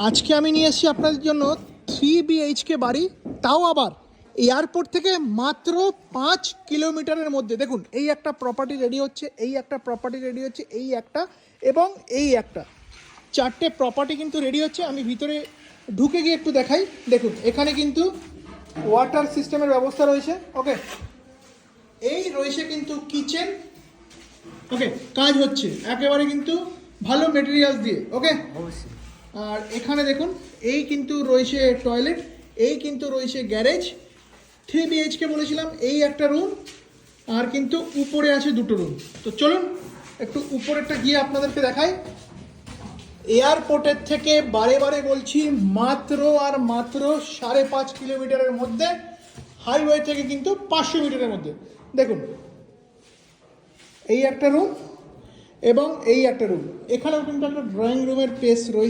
আজকে আমি নিয়ে এসেছি আপনাদের জন্য 3 BHK বাড়ি, তাও আবার এয়ারপোর্ট থেকে মাত্র 5 কিলোমিটারের মধ্যে। দেখুন, এই একটা প্রপার্টি রেডি হচ্ছে, এই একটা প্রপার্টি রেডি হচ্ছে, এই একটা এবং এই একটা, 4টে প্রপার্টি কিন্তু রেডি হচ্ছে। আমি ভিতরে ঢুকে গিয়ে একটু দেখাই। দেখুন, এখানে কিন্তু ওয়াটার সিস্টেমের ব্যবস্থা রয়েছে। ওকে, এই রয়েছে কিন্তু কিচেন। ওকে, কাজ হচ্ছে একেবারে কিন্তু ভালো মেটেরিয়ালস দিয়ে। ওকে, অবশ্যই। আর এখানে দেখুন, এই কিন্তু রয়েছে টয়লেট, এই কিন্তু রয়েছে গ্যারেজ। 3 BHK বলেছিলাম, এই একটা রুম, আর কিন্তু উপরে আছে 2টো রুম। তো চলুন একটু উপরেরটা গিয়ে আপনাদেরকে দেখাই। এয়ারপোর্টের থেকে বারে বারে বলছি, মাত্র আর মাত্র 5.5 কিলোমিটারের মধ্যে, হাইওয়ে থেকে কিন্তু 500 মিটারের মধ্যে। দেখুন, এই একটা রুম এবং এই একটা রুম। এখানেও কিন্তু একটা ড্রয়িং রুমের স্পেস রয়েছে।